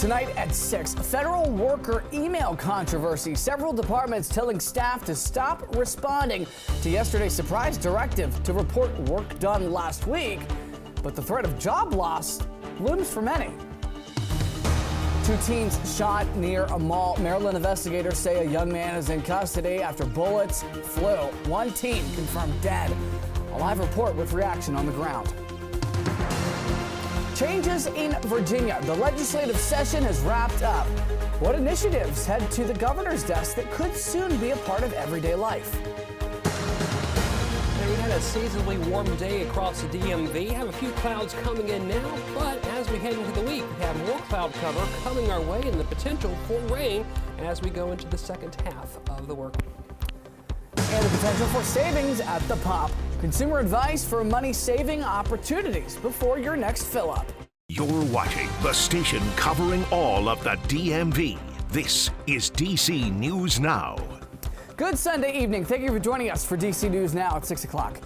Tonight at 6, federal worker email controversy. Several departments telling staff to stop responding to yesterday's surprise directive to report work done last week. But the threat of job loss looms for many. 2 teens shot near a mall. Maryland investigators say a young man is in custody after bullets flew. 1 teen confirmed dead. A live report with reaction on the ground. Changes in Virginia. The legislative session has wrapped up. What initiatives head to the governor's desk that could soon be a part of everyday life? We had a seasonably warm day across the DMV. Have a few clouds coming in now, but as we head into the week, we have more cloud cover coming our way and the potential for rain as we go into the second half of the work. And the potential for savings at the pump. Consumer advice for money-saving opportunities before your next fill-up. You're watching the station covering all of the DMV. This is DC News Now. Good Sunday evening. Thank you for joining us for DC News Now at 6 o'clock.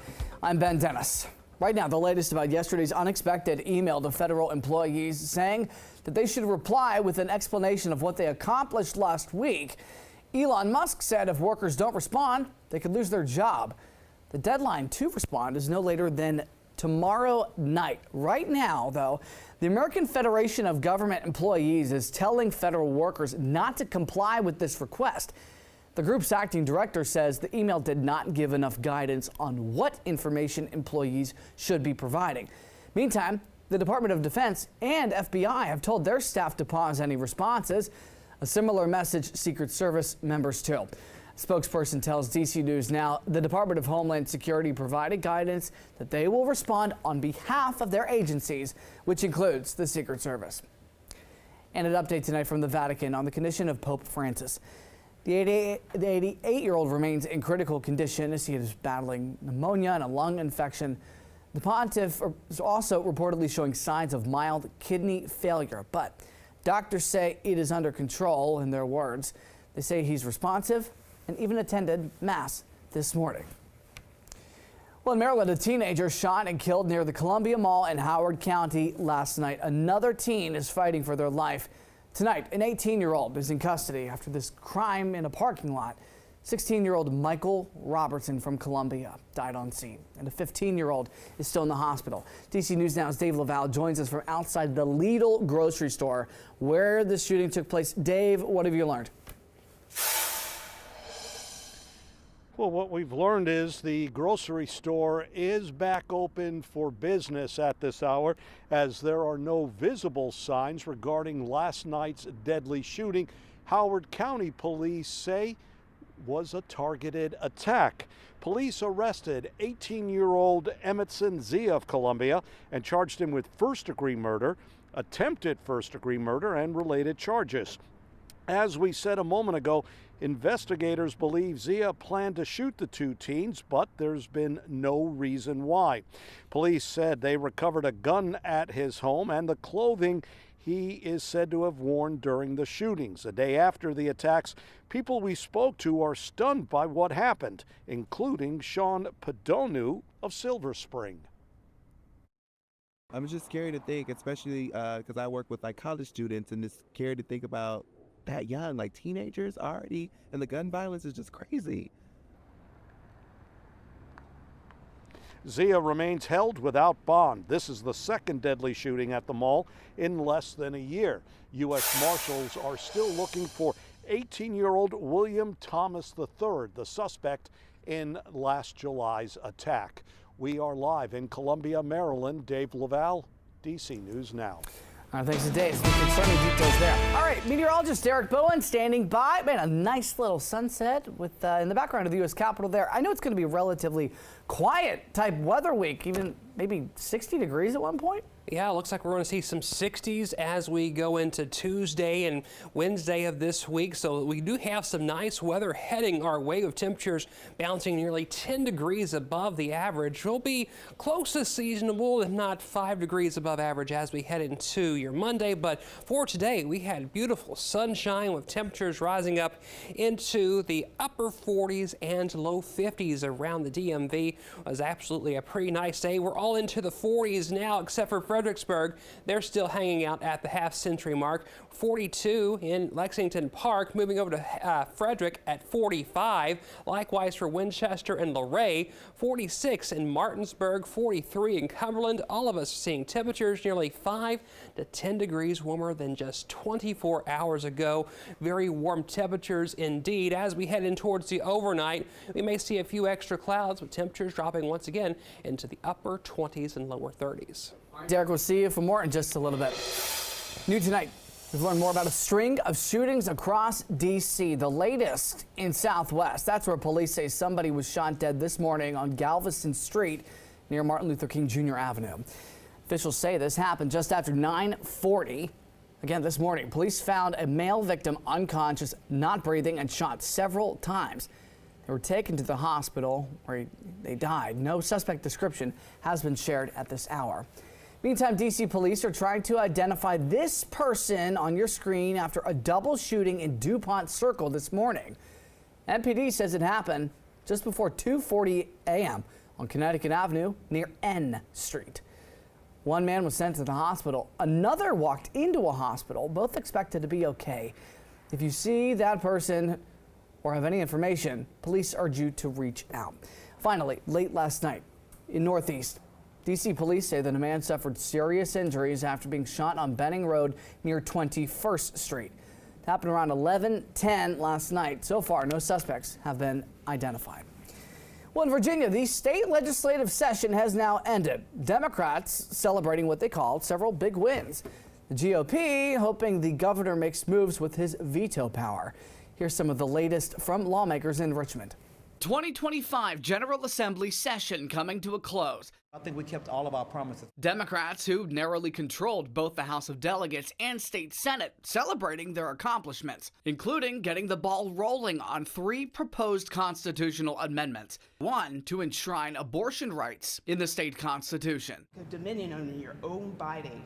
I'm Ben Dennis. Right now, the latest about yesterday's unexpected email to federal employees saying that they should reply with an explanation of what they accomplished last week. Elon Musk said if workers don't respond, they could lose their job. The deadline to respond is no later than tomorrow night. Right now, though, the American Federation of Government Employees is telling federal workers not to comply with this request. The group's acting director says the email did not give enough guidance on what information employees should be providing. Meantime, the Department of Defense and FBI have told their staff to pause any responses. A similar message Secret Service members too. A spokesperson tells DC News Now the Department of Homeland Security provided guidance that they will respond on behalf of their agencies, which includes the Secret Service. And an update tonight from the Vatican on the condition of Pope Francis. The 88-year-old remains in critical condition as he is battling pneumonia and a lung infection. The pontiff is also reportedly showing signs of mild kidney failure, but doctors say it is under control, in their words. They say he's responsive and even attended Mass this morning. Well, in Maryland, a teenager shot and killed near the Columbia Mall in Howard County last night. Another teen is fighting for their life. Tonight, an 18-year-old is in custody after this crime in a parking lot. 16-year-old Michael Robertson from Columbia died on scene, and a 15-year-old is still in the hospital. DC News Now's Dave Laval joins us from outside the Lidl grocery store where the shooting took place. Dave, what have you learned? Well, what we've learned is the grocery store is back open for business at this hour, as there are no visible signs regarding last night's deadly shooting. Howard County police say was a targeted attack. Police arrested 18-year-old Emerson Zia of Columbia and charged him with first-degree murder, attempted first-degree murder, and related charges. As we said a moment ago, investigators believe Zia planned to shoot the 2 teens, but there's been no reason why. Police said they recovered a gun at his home and the clothing he is said to have worn during the shootings. A day after the attacks, people we spoke to are stunned by what happened, including Sean Padonu of Silver Spring. I'm just scared to think, especially because I work with college students, and it's scary to think about that young, teenagers already, and the gun violence is just crazy. Zia remains held without bond. This is the second deadly shooting at the mall in less than a year. U.S. Marshals are still looking for 18-year-old William Thomas III, the suspect in last July's attack. We are live in Columbia, Maryland. Dave Laval, DC News Now. Thanks to Dave. Some concerning details there. All right, meteorologist Derek Bowen standing by. Man, a nice little sunset with in the background of the U.S. Capitol there. I know it's going to be a relatively quiet type weather week, even maybe 60 degrees at one point. Yeah, it looks like we're going to see some 60s as we go into Tuesday and Wednesday of this week. So we do have some nice weather heading our way, with temperatures bouncing nearly 10 degrees above the average. We'll be close to seasonable, if not 5 degrees above average as we head into your Monday. But for today, we had beautiful sunshine with temperatures rising up into the upper 40s and low 50s around the DMV. It was absolutely a pretty nice day. We're all into the 40s now, except for Fredericksburg, they're still hanging out at the half-century mark. 42 in Lexington Park, moving over to Frederick at 45. Likewise for Winchester and Luray, 46 in Martinsburg, 43 in Cumberland. All of us are seeing temperatures nearly 5 to 10 degrees warmer than just 24 hours ago. Very warm temperatures indeed. As we head in towards the overnight, we may see a few extra clouds with temperatures dropping once again into the upper 20s and lower 30s. Derek, we'll see you for more in just a little bit. New tonight, we've learned more about a string of shootings across D.C., the latest in Southwest. That's where police say somebody was shot dead this morning on Galveston Street near Martin Luther King Jr. Avenue. Officials say this happened just after 9:40. Again, this morning, police found a male victim unconscious, not breathing, and shot several times. They were taken to the hospital where they died. No suspect description has been shared at this hour. Meantime, D.C. police are trying to identify this person on your screen after a double shooting in DuPont Circle this morning. MPD says it happened just before 2:40 a.m. on Connecticut Avenue near N Street. One man was sent to the hospital. Another walked into a hospital, both expected to be okay. If you see that person or have any information, police urge you to reach out. Finally, late last night in Northeast, D.C. police say that a man suffered serious injuries after being shot on Benning Road near 21st Street. It happened around 11:10 last night. So far, no suspects have been identified. Well, in Virginia, the state legislative session has now ended. Democrats celebrating what they called several big wins. The GOP hoping the governor makes moves with his veto power. Here's some of the latest from lawmakers in Richmond. 2025 General Assembly session coming to a close. I think we kept all of our promises. Democrats, who narrowly controlled both the House of Delegates and State Senate, celebrating their accomplishments, including getting the ball rolling on 3 proposed constitutional amendments. One to enshrine abortion rights in the state constitution. The dominion on your own body.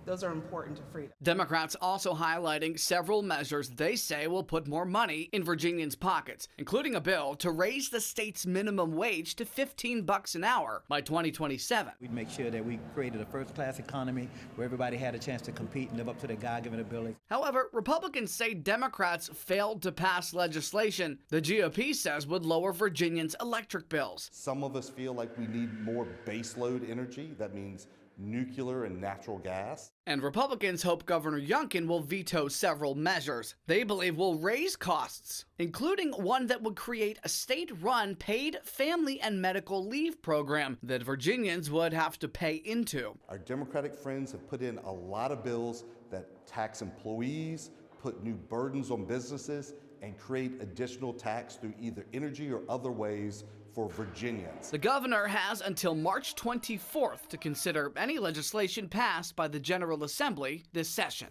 Those are important to freedom. Democrats also highlighting several measures they say will put more money in Virginians' pockets, including a bill to raise the state's minimum wage to $15 an hour by 2027. We'd make sure that we created a first-class economy where everybody had a chance to compete and live up to their God-given abilities. However, Republicans say Democrats failed to pass legislation the GOP says would lower Virginians' electric bills. Some of us feel like we need more baseload energy. That means nuclear and natural gas. And Republicans hope Governor Youngkin will veto several measures they believe will raise costs, including one that would create a state-run paid family and medical leave program that Virginians would have to pay into. Our Democratic friends have put in a lot of bills that tax employees, put new burdens on businesses, and create additional tax through either energy or other ways for Virginians. The governor has until March 24th to consider any legislation passed by the General Assembly this session.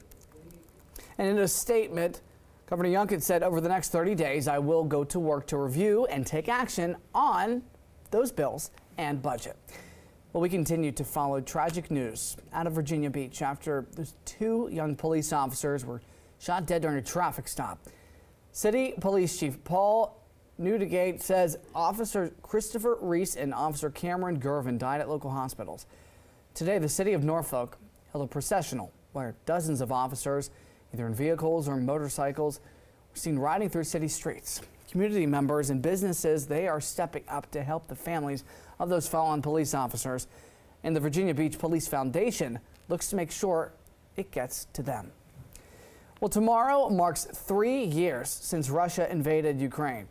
And in a statement, Governor Youngkin said over the next 30 days, I will go to work to review and take action on those bills and budget. Well, we continue to follow tragic news out of Virginia Beach after those 2 young police officers were shot dead during a traffic stop. City Police Chief Paul Newdigate says Officer Christopher Reese and Officer Cameron Gervin died at local hospitals. Today, the city of Norfolk held a processional where dozens of officers, either in vehicles or motorcycles, were seen riding through city streets. Community members and businesses, they are stepping up to help the families of those fallen police officers. And the Virginia Beach Police Foundation looks to make sure it gets to them. Well, tomorrow marks 3 years since Russia invaded Ukraine.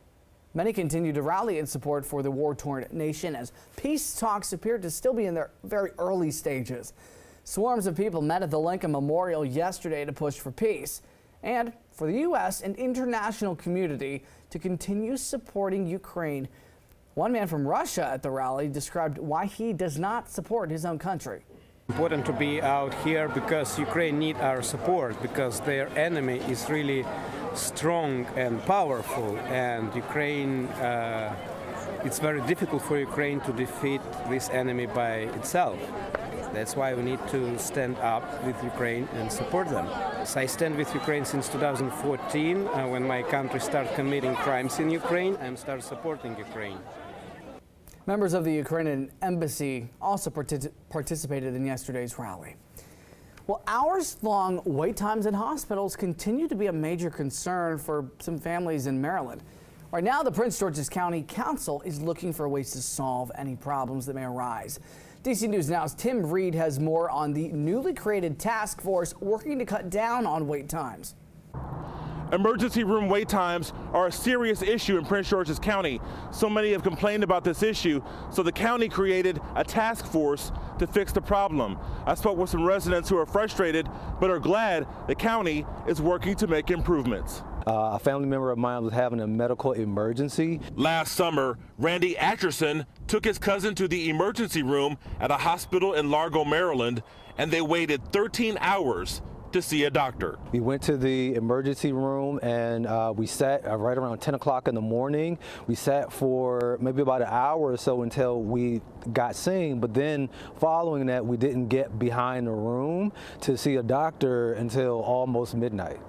Many continue to rally in support for the war-torn nation as peace talks appear to still be in their very early stages. Swarms of people met at the Lincoln Memorial yesterday to push for peace and for the U.S. and international community to continue supporting Ukraine. One man from Russia at the rally described why he does not support his own country. Important to be out here because Ukraine needs our support, because their enemy is really strong and powerful, and Ukraine, it's very difficult for Ukraine to defeat this enemy by itself. That's why we need to stand up with Ukraine and support them. So I stand with Ukraine since 2014, when my country started committing crimes in Ukraine, and started supporting Ukraine. Members of the Ukrainian embassy also participated in yesterday's rally. Well, hours-long wait times in hospitals continue to be a major concern for some families in Maryland. Right now, the Prince George's County Council is looking for ways to solve any problems that may arise. DC News Now's Tim Reed has more on the newly created task force working to cut down on wait times. Emergency room wait times are a serious issue in Prince George's County. So many have complained about this issue, so the county created a task force to fix the problem. I spoke with some residents who are frustrated but are glad the county is working to make improvements. A family member of mine was having a medical emergency. Last summer, Randy Atcherson took his cousin to the emergency room at a hospital in Largo, Maryland, and they waited 13 hours to see a doctor. We went to the emergency room and we sat right around 10 o'clock in the morning. We sat for maybe about an hour or so until we got seen, but then following that, we didn't get behind the room to see a doctor until almost midnight.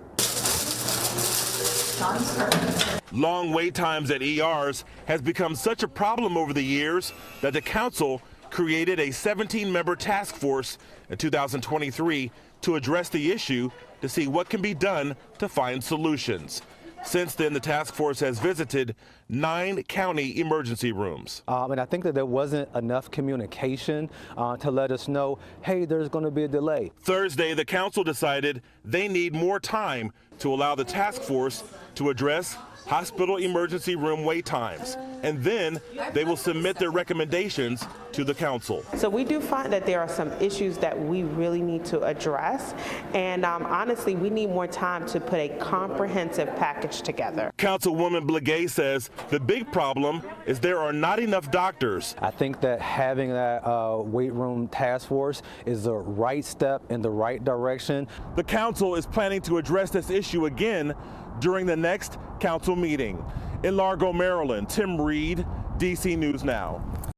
Long wait times at ERs has become such a problem over the years that the council created a 17-member task force in 2023 to address the issue to see what can be done to find solutions. Since then, the task force has visited 9 county emergency rooms. And I think that there wasn't enough communication to let us know, hey, there's going to be a delay. Thursday, the council decided they need more time to allow the task force to address hospital emergency room wait times, and then they will submit their recommendations to the council. So we do find that there are some issues that we really need to address, and honestly, we need more time to put a comprehensive package together. Councilwoman Blagay says the big problem is there are not enough doctors. I think that having that weight room task force is the right step in the right direction. The council is planning to address this issue again during the next council meeting. In Largo, Maryland, Tim Reed, DC News Now.